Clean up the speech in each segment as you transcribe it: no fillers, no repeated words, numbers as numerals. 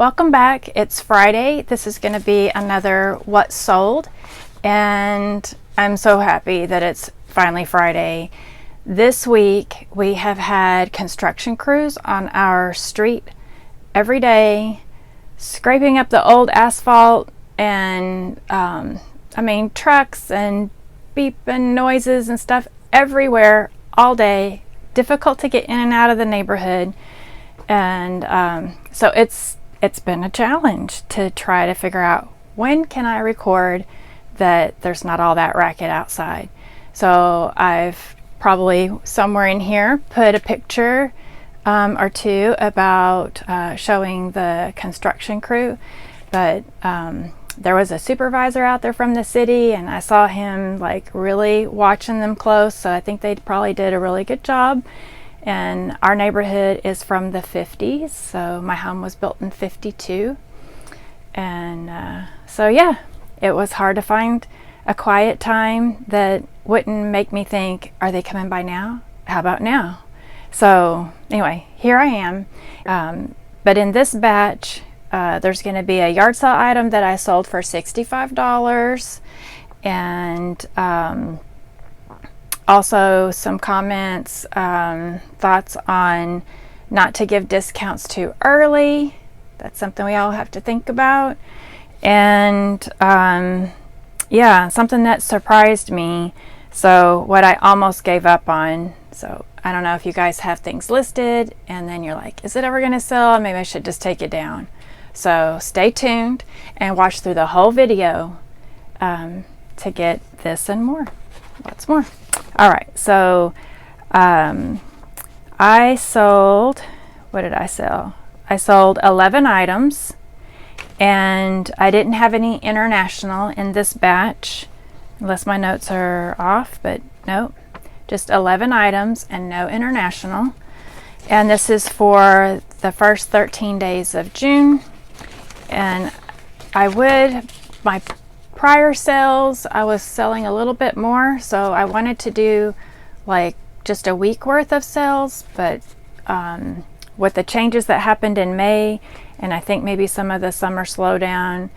Welcome back. It's Friday. This is going to be another What Sold, and I'm so happy that it's finally Friday. This week we have had construction crews on our street every day, scraping up the old asphalt and trucks and beeping noises and stuff everywhere all day. Difficult to get in and out of the neighborhood, and so it's been a challenge to try to figure out when can I record that there's not all that racket outside. So I've probably somewhere in here put a picture or two about showing the construction crew, but there was a supervisor out there from the city, and I saw him like really watching them close, so I think they probably did a really good job. And our neighborhood is from the 50s, so my home was built in 52. And so yeah, it was hard to find a quiet time that wouldn't make me think, are they coming by now? How about now? So anyway, here I am. But in this batch, there's going to be a yard sale item that I sold for $65, and also some comments, thoughts on not to give discounts too early. That's something we all have to think about. And yeah, something that surprised me. So what I almost gave up on. So I don't know if you guys have things listed and then you're like, is it ever going to sell? Maybe I should just take it down. So stay tuned and watch through the whole video to get this and more. Lots more. All right, so I sold, what did I sell? I sold 11 items, and I didn't have any international in this batch, unless my notes are off, but no, just 11 items and no international. And this is for the first 13 days of June. And my prior sales, I was selling a little bit more, so I wanted to do like just a week worth of sales, but with the changes that happened in May, and I think maybe some of the summer slowdown,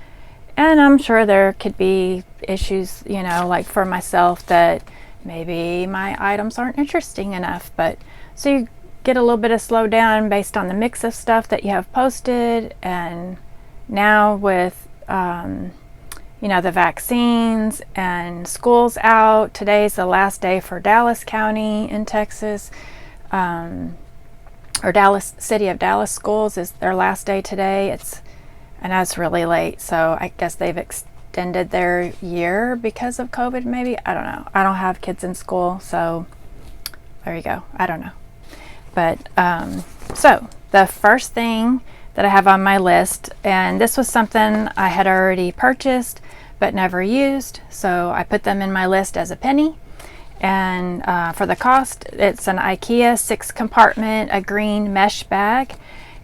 and I'm sure there could be issues, like for myself, that maybe my items aren't interesting enough, but so you get a little bit of slowdown based on the mix of stuff that you have posted. And now with the vaccines and school's out. Today's the last day for Dallas County in Texas, or Dallas, City of Dallas schools is their last day today. I know it's really late, so I guess they've extended their year because of COVID, maybe. I don't know. I don't have kids in school, so there you go. I don't know. But so the first thing that I have on my list, and this was something I had already purchased but never used, so I put them in my list as a penny. And for the cost, it's an IKEA 6-compartment, a green mesh bag.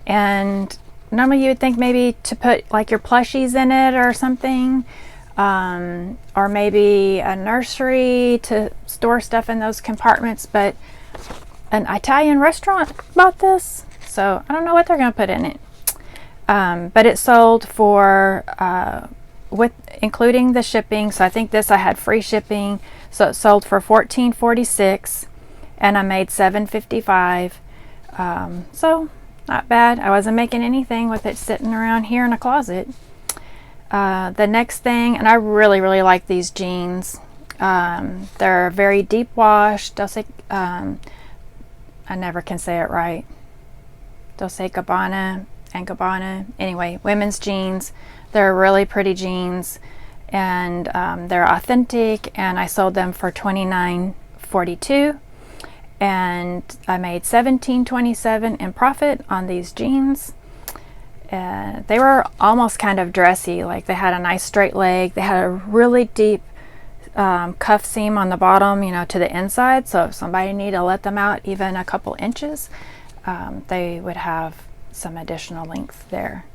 And normally you would think maybe to put like your plushies in it or something, or maybe a nursery to store stuff in those compartments, but an Italian restaurant bought this, so I don't know what they're going to put in it. But it sold for with including the shipping, so I think I had free shipping, so it sold for $14.46, and I made $7.55. So not bad. I wasn't making anything with it sitting around here in a closet. The next thing, and I really like these jeans. They're very deep wash. I never can say it right. Dolce Gabbana and Gabbana. Anyway, women's jeans. They're really pretty jeans, and they're authentic, and I sold them for $29.42, and I made $17.27 in profit on these jeans. They were almost kind of dressy, like they had a nice straight leg. They had a really deep cuff seam on the bottom, to the inside, so if somebody needed to let them out even a couple inches, they would have some additional length there.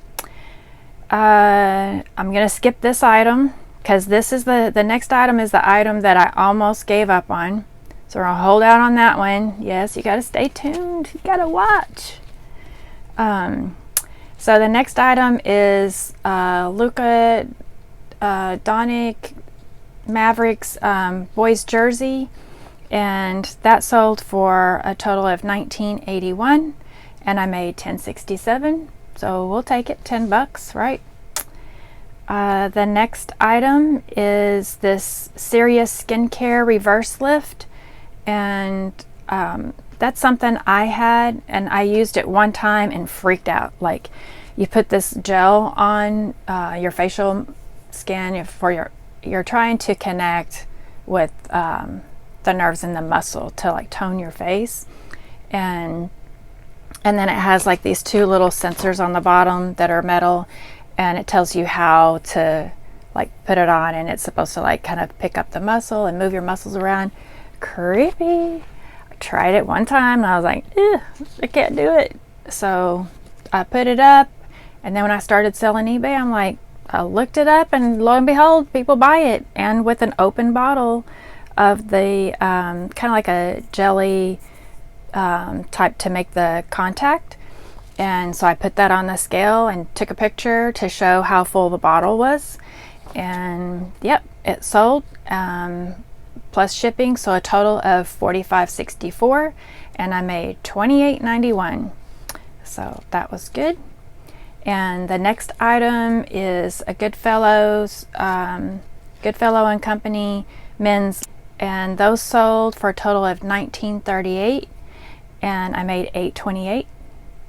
I'm going to skip this item because this is the next item is the item that I almost gave up on. So we're going to hold out on that one. Yes, you got to stay tuned. You got to watch. So the next item is Luka Doncic Mavericks boys jersey, and that sold for a total of $19.81, and I made $10.67. So we'll take it, $10, right? The next item is this Serious Skincare Reverse Lift, and that's something I had, and I used it one time and freaked out. Like, you put this gel on your facial skin for you're trying to connect with the nerves in the muscle to like tone your face, and then it has like these two little sensors on the bottom that are metal, and it tells you how to like put it on, and it's supposed to like kind of pick up the muscle and move your muscles around. Creepy. I tried it one time and I was like, I can't do it. So I put it up, and then when I started selling eBay, I'm like, I looked it up, and lo and behold, people buy it, and with an open bottle of the kind of like a jelly type to make the contact. And so I put that on the scale and took a picture to show how full the bottle was, and yep, it sold plus shipping, so a total of $45.64, and I made $28.91. So that was good. And the next item is a Goodfellow and Company men's, and those sold for a total of $19.38, and I made $8.28.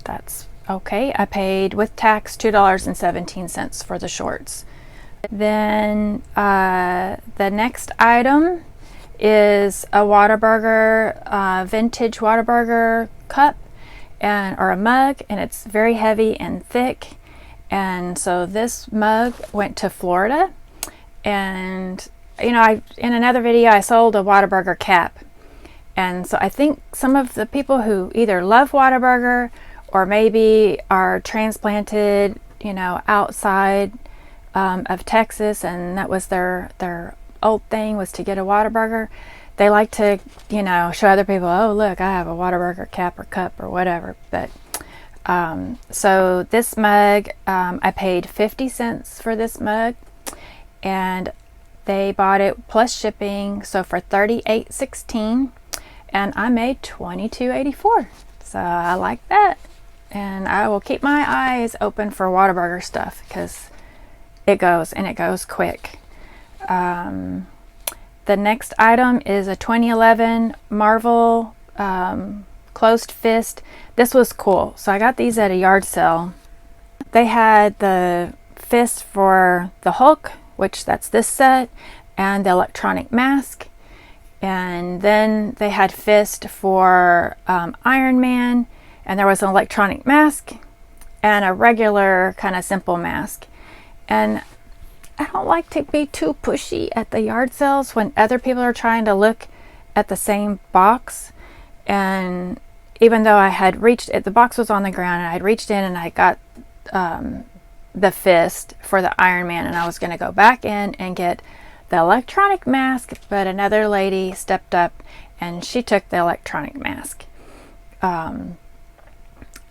That's okay. I paid with tax $2.17 for the shorts. Then the next item is a Whataburger vintage Whataburger cup or a mug, and it's very heavy and thick. And so this mug went to Florida, and in another video I sold a Whataburger cap, and so I think some of the people who either love Whataburger or maybe are transplanted, outside of Texas, and that was their old thing, was to get a Whataburger. They like to, show other people, oh, look, I have a Whataburger cap or cup or whatever. But so this mug, I paid 50 cents for this mug, and they bought it plus shipping, so for $38.16, and I made $22.84. So I like that. And I will keep my eyes open for Whataburger stuff, because it goes quick. The next item is a 2011 Marvel closed fist. This was cool. So I got these at a yard sale. They had the fist for the Hulk, which that's this set, and the electronic mask. And then they had fist for Iron Man, and there was an electronic mask and a regular kind of simple mask. And I don't like to be too pushy at the yard sales when other people are trying to look at the same box. And even though I had reached it, the box was on the ground, and I'd reached in and I got the fist for the Iron Man, and I was going to go back in and get the electronic mask, but another lady stepped up and she took the electronic mask.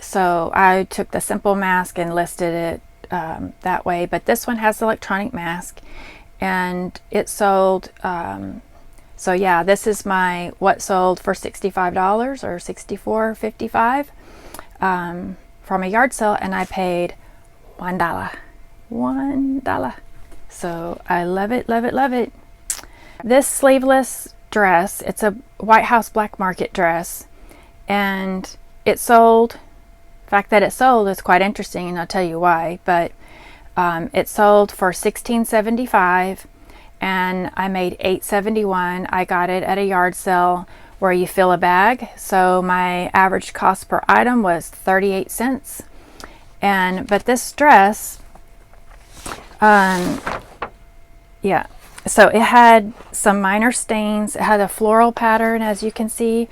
So I took the simple mask and listed it that way, but this one has the electronic mask, and it sold. So yeah, this is what sold for $65 or $64.55 from a yard sale, and I paid $1. So I love it, love it, love it. This sleeveless dress, it's a White House black market dress, and it sold. The fact that it sold is quite interesting, and I'll tell you why. But it sold for $16.75, and I made $8.71. I got it at a yard sale where you fill a bag, so my average cost per item was 38 cents. But this dress, yeah, so it had some minor stains. It had a floral pattern, as you can see,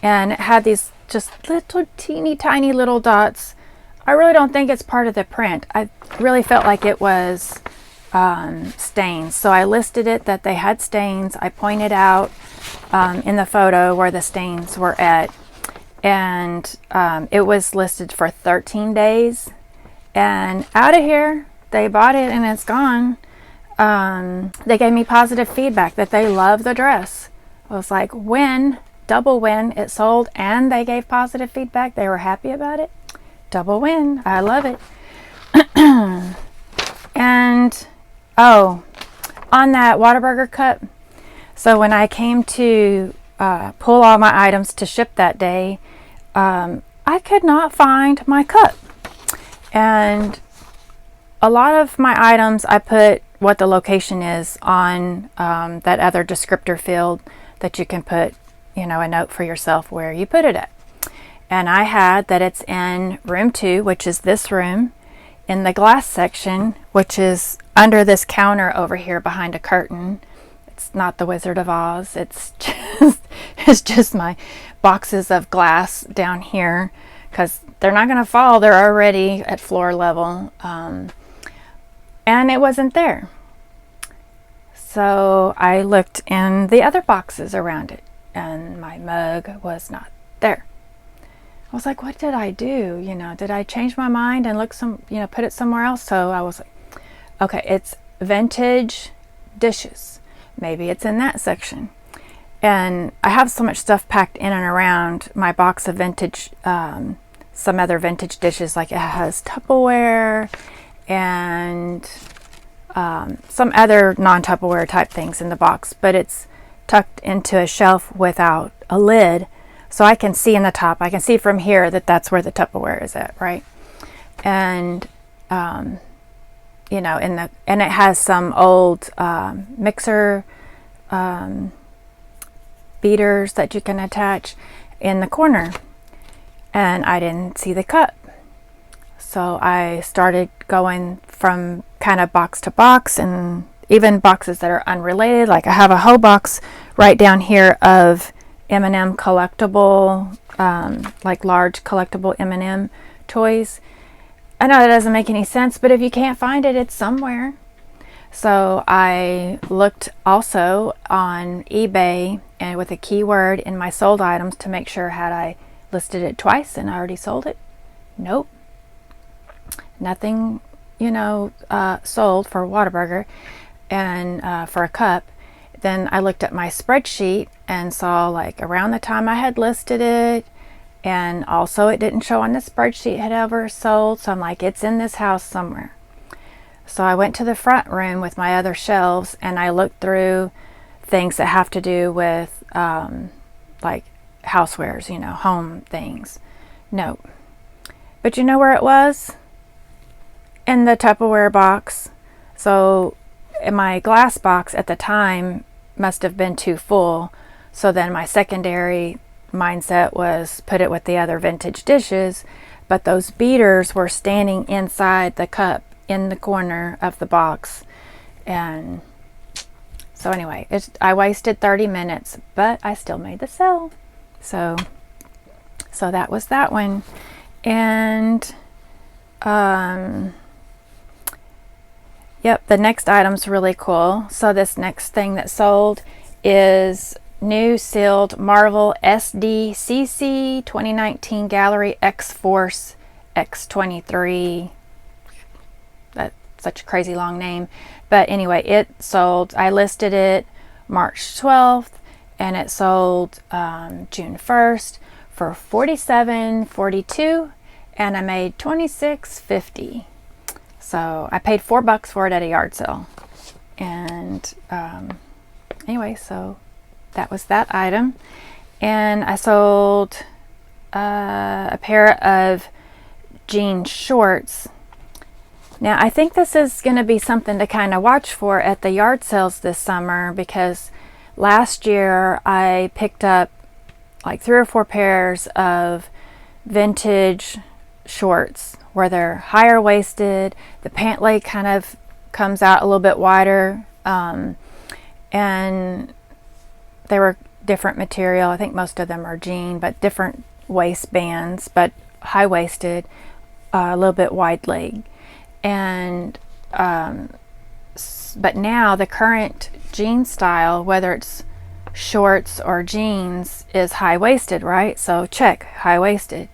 and it had these just little teeny tiny little dots. I really don't think it's part of the print. I really felt like it was stains. So I listed it that they had stains. I pointed out in the photo where the stains were at, and it was listed for 13 days, and out of here. They bought it and it's gone. They gave me positive feedback that they love the dress. I was like, double win. It sold and they gave positive feedback. They were happy about it. Double win. I love it. And on that Whataburger cup, so when I came to pull all my items to ship that day, I could not find my cup. And a lot of my items, I put what the location is on that other descriptor field that you can put, a note for yourself where you put it at. And I had that it's in room 2, which is this room, in the glass section, which is under this counter over here behind a curtain. It's not the Wizard of Oz. It's just my boxes of glass down here, because they're not going to fall. They're already at floor level. And it wasn't there. So I looked in the other boxes around it, and my mug was not there. I was like, what did I do? Did I change my mind and put it somewhere else? So I was like, okay, it's vintage dishes. Maybe it's in that section. And I have so much stuff packed in and around my box of vintage, some other vintage dishes, like it has Tupperware and some other non-Tupperware type things in the box, but it's tucked into a shelf without a lid. So I can see in the top, I can see from here that that's where the Tupperware is at, right? And, and it has some old mixer beaters that you can attach in the corner. And I didn't see the cup. So I started going from kind of box to box, and even boxes that are unrelated. Like I have a whole box right down here of M&M collectible, like large collectible M&M toys. I know that doesn't make any sense, but if you can't find it, it's somewhere. So I looked also on eBay and with a keyword in my sold items to make sure had I listed it twice and I already sold it. Nope. Nothing, sold for Whataburger and for a cup. Then I looked at my spreadsheet and saw like around the time I had listed it, and also it didn't show on the spreadsheet had ever sold. So I'm like, it's in this house somewhere. So I went to the front room with my other shelves and I looked through things that have to do with like housewares, home things. No. But you know where it was? In the Tupperware box. So in my glass box at the time must have been too full. So then my secondary mindset was put it with the other vintage dishes, but those beaters were standing inside the cup in the corner of the box. And so anyway, I wasted 30 minutes, but I still made the sale. So that was that one. And yep, the next item's really cool. So this next thing that sold is new sealed Marvel SDCC 2019 Gallery X-Force X23. That's such a crazy long name. But anyway, it sold. I listed it March 12th and it sold June 1st for $47.42 and I made $26.50. So I paid $4 for it at a yard sale. And anyway, so that was that item. And I sold a pair of jean shorts. Now I think this is going to be something to kind of watch for at the yard sales this summer, because last year I picked up like 3 or 4 pairs of vintage shorts where they're higher waisted, the pant leg kind of comes out a little bit wider, and they were different material. I think most of them are jean, but different waistbands, but high waisted, a little bit wide leg. And but now the current jean style, whether it's shorts or jeans, is high waisted, right? So check high waisted.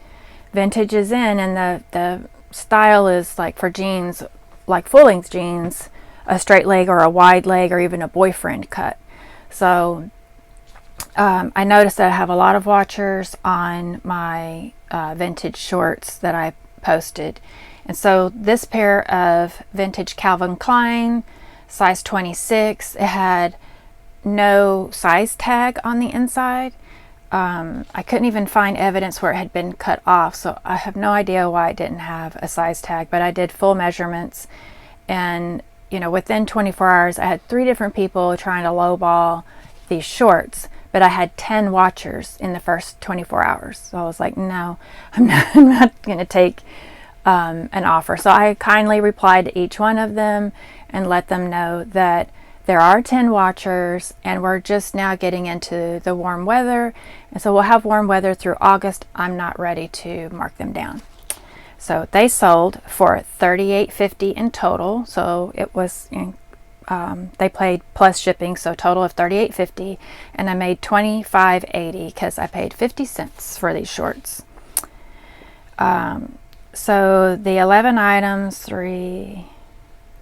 Vintage is in, and the style is like for jeans, like full-length jeans, a straight leg or a wide leg or even a boyfriend cut. So I noticed that I have a lot of watchers on my vintage shorts that I posted. And so this pair of vintage Calvin Klein, size 26, it had no size tag on the inside. I couldn't even find evidence where it had been cut off, so I have no idea why it didn't have a size tag, but I did full measurements, and within 24 hours I had 3 different people trying to lowball these shorts, but I had 10 watchers in the first 24 hours. So I was like, no, I'm not going to take an offer. So I kindly replied to each one of them and let them know that there are 10 watchers and we're just now getting into the warm weather. And so we'll have warm weather through August. I'm not ready to mark them down. So they sold for $38.50 in total. So it was, they paid plus shipping, so total of $38.50. And I made $25.80 because I paid 50 cents for these shorts. So the 11 items, 3,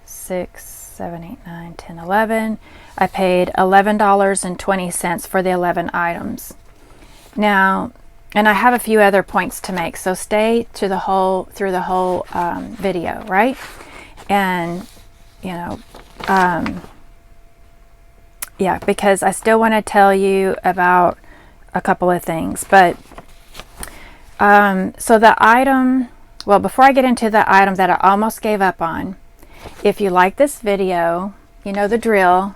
6, 7, 8, 9, 10, 11. I paid $11.20 for the 11 items. Now, and I have a few other points to make, so stay through the whole video, right? And yeah, because I still want to tell you about a couple of things. But so the item, well, before I get into the item that I almost gave up on, if you like this video, you know the drill.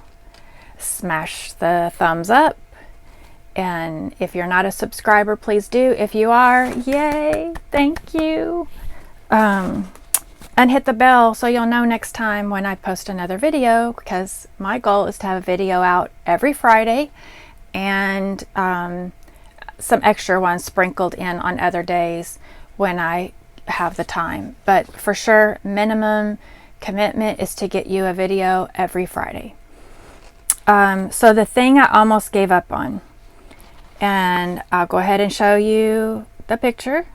Smash the thumbs up. And if you're not a subscriber, please do. If you are, yay, thank you. And hit the bell so you'll know next time when I post another video, because my goal is to have a video out every Friday and some extra ones sprinkled in on other days when I have the time. But for sure, minimum commitment is to get you a video every Friday. So the thing I almost gave up on, and I'll go ahead and show you the picture.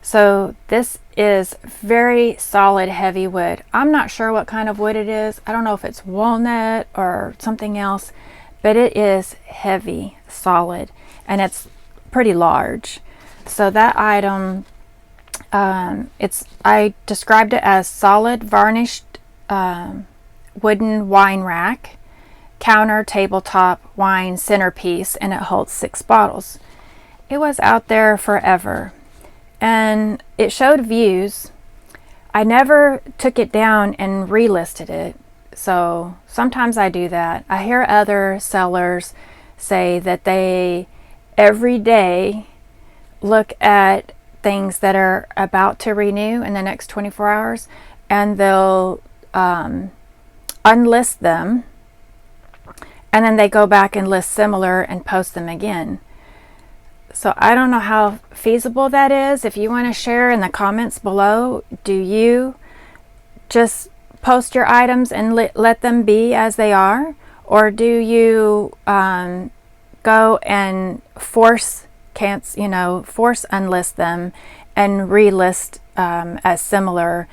So this is very solid, heavy wood. I'm not sure what kind of wood it is. I don't know if it's walnut or something else, but it is heavy, solid, and it's pretty large. So that item, I described it as solid varnished wooden wine rack, counter, tabletop, wine centerpiece, and it holds 6 bottles. It was out there forever, and it showed views. I never took it down and relisted it, so sometimes I do that. I hear other sellers say that they every day look at things that are about to renew in the next 24 hours, and they'll unlist them, and then they go back and list similar and post them again. So I don't know how feasible that is. If you want to share in the comments below, do you just post your items and let them be as they are? Or do you go and force unlist them and relist as similar,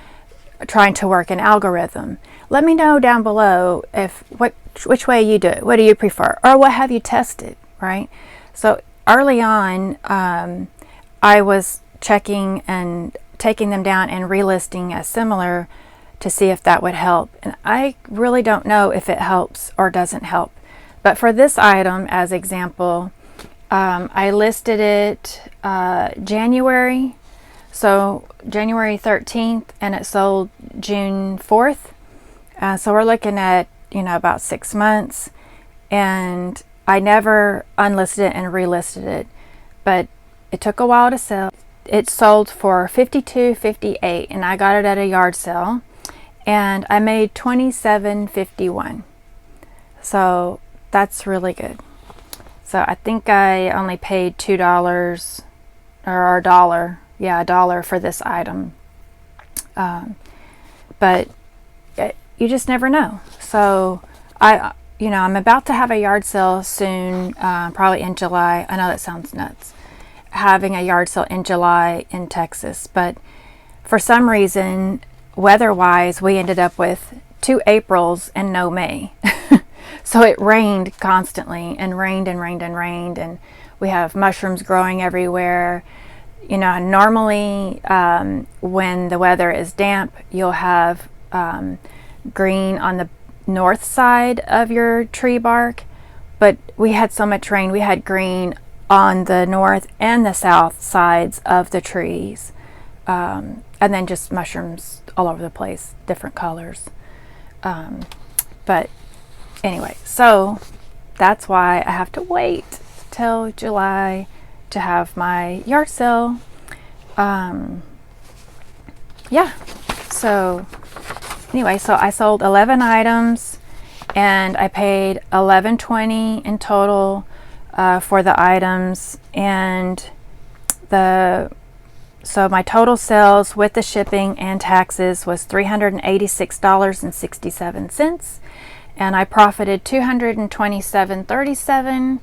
trying to work an algorithm? Let me know down below which way you do it. What do you prefer? Or what have you tested, right? So early on, I was checking and taking them down and relisting as similar to see if that would help. And I really don't know if it helps or doesn't help. But for this item, as example, I listed it January, so January 13th, and it sold June 4th. So we're looking at, about 6 months, and I never unlisted it and relisted it, but it took a while to sell. It sold for $52.58, and I got it at a yard sale, and I made $27.51. So that's really good. So I think I only paid $2 or $1. Yeah, $1 for this item. But you just never know. So I'm about to have a yard sale soon, probably in July. I know that sounds nuts, having a yard sale in July in Texas, but for some reason, weather-wise, we ended up with 2 Aprils and no May. So it rained constantly, and rained and rained and rained, and we have mushrooms growing everywhere. You know, normally when the weather is damp, you'll have green on the north side of your tree bark, but we had so much rain, we had green on the north and the south sides of the trees, and then just mushrooms all over the place, different colors. But anyway, so that's why I have to wait till July to have my yard sale. Yeah, so anyway, so I sold 11 items and I paid $11.20 in total for the items, and so my total sales with the shipping and taxes was $386.67, and I profited $227.37.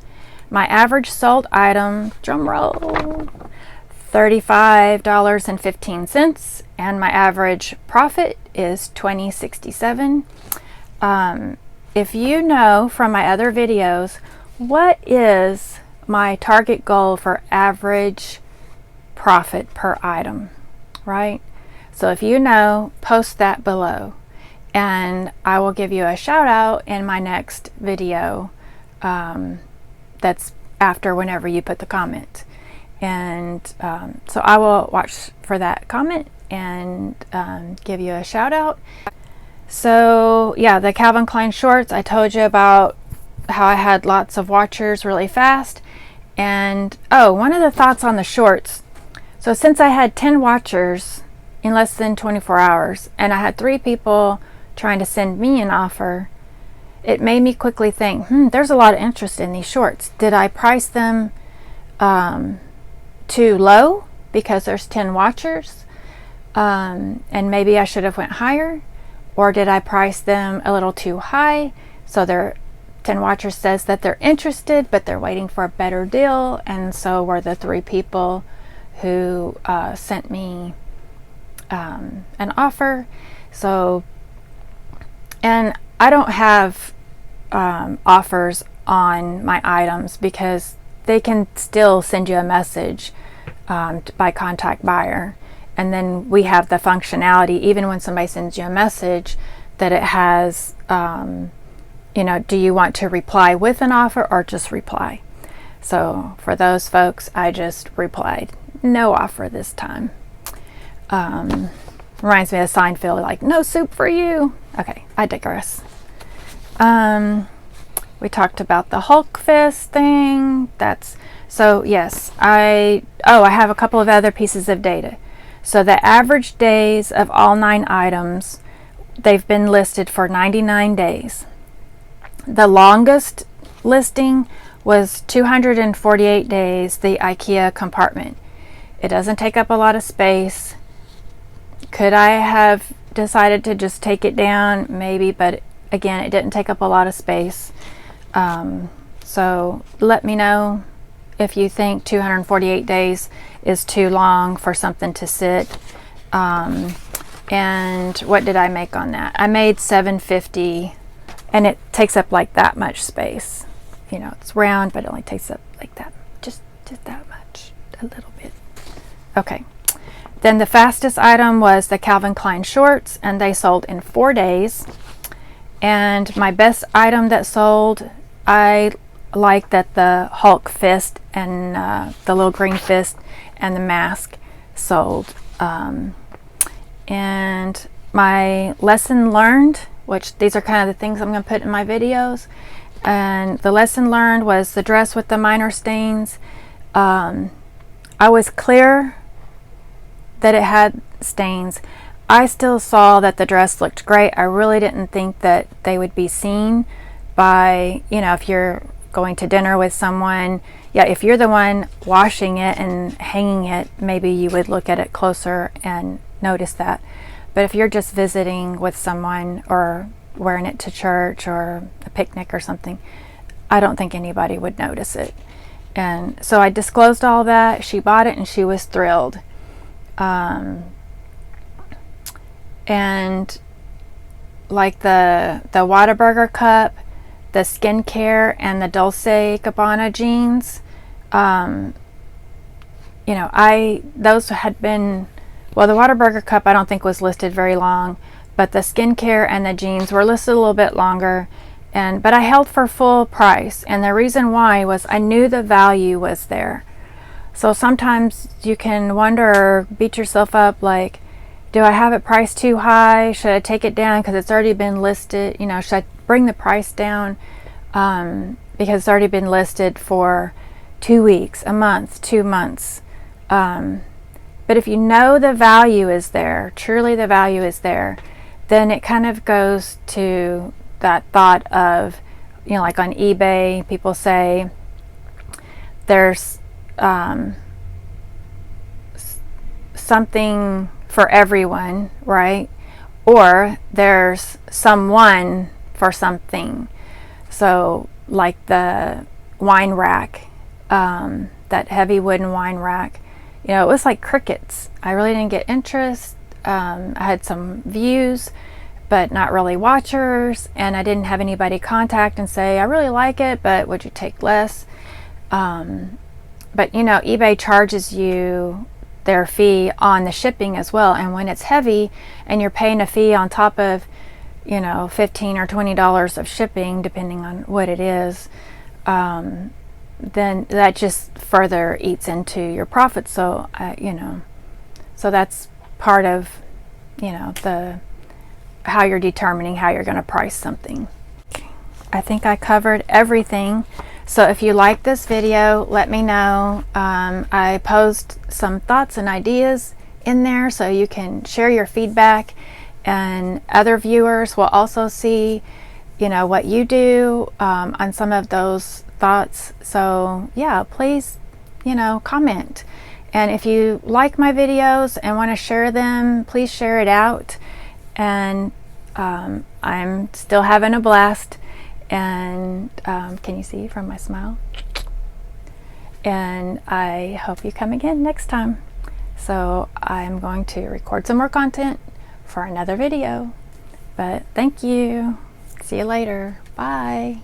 My average sold item, drum roll, $35.15, and my average profit is $20.67. If you know from my other videos, what is my target goal for average profit per item, right? So if you know, post that below, and I will give you a shout out in my next video. That's after whenever you put the comment, and so I will watch for that comment and give you a shout out. So yeah, the Calvin Klein shorts, I told you about how I had lots of watchers really fast. And oh, one of the thoughts on the shorts, so since I had 10 watchers in less than 24 hours and I had 3 people trying to send me an offer, it made me quickly think, there's a lot of interest in these shorts. Did I price them too low because there's 10 watchers? And maybe I should have went higher? Or did I price them a little too high? So their 10 watchers says that they're interested, but they're waiting for a better deal. And so were the 3 people who sent me an offer. So, and I don't have offers on my items because they can still send you a message by contact buyer, and then we have the functionality even when somebody sends you a message that it has you know, do you want to reply with an offer or just reply? So for those folks, I just replied no offer this time. Reminds me of Seinfeld, like, no soup for you. Okay, I digress. We talked about the Hulk fist thing. So yes, I have a couple of other pieces of data. So the average days of all 9 items, they've been listed for 99 days. The longest listing was 248 days, the IKEA compartment. It doesn't take up a lot of space. Could I have decided to just take it down? Maybe, but again, it didn't take up a lot of space. So let me know if you think 248 days is too long for something to sit. And what did I make on that? I made $7.50, and it takes up like that much space. You know, it's round, but it only takes up like that, just that much, a little bit. Okay. Then the fastest item was the Calvin Klein shorts, and they sold in 4 days. And my best item that sold, I like that the Hulk fist and the little green fist and the mask sold. And my lesson learned, which these are kind of the things I'm going to put in my videos, and the lesson learned was the dress with the minor stains. I was clear that it had stains. I still saw that the dress looked great. I really didn't think that they would be seen by, you know, if you're going to dinner with someone. Yeah, if you're the one washing it and hanging it, maybe you would look at it closer and notice that. But if you're just visiting with someone or wearing it to church or a picnic or something, I don't think anybody would notice it. And so I disclosed all that. She bought it and she was thrilled. And like the Whataburger cup, the skincare, and the Dulce Gabbana jeans, you know, those had been, well, the Whataburger cup I don't think was listed very long, but the skincare and the jeans were listed a little bit longer. But I held for full price, and the reason why was I knew the value was there. So sometimes you can wonder or beat yourself up like, do I have it priced too high? Should I take it down because it's already been listed? You know, should I bring the price down because it's already been listed for 2 weeks, a month, 2 months? But if you know the value is there, truly the value is there, then it kind of goes to that thought of, you know, like on eBay, people say there's something for everyone, right? Or there's someone for something. So like the wine rack, that heavy wooden wine rack, you know, it was like crickets. I really didn't get interest. I had some views, but not really watchers, and I didn't have anybody contact and say, I really like it, but would you take less? But you know, eBay charges you their fee on the shipping as well, and when it's heavy and you're paying a fee on top of, you know, $15 or $20 of shipping, depending on what it is, then that just further eats into your profit. So you know, so that's part of, you know, the how you're determining how you're going to price something. I think I covered everything. So if you like this video, let me know. I post some thoughts and ideas in there so you can share your feedback, and other viewers will also see, you know, what you do on some of those thoughts. So yeah, please, you know, comment. And if you like my videos and want to share them, please share it out. And I'm still having a blast. And can you see from my smile? And I hope you come again next time. So I'm going to record some more content for another video. But thank you. See you later. Bye.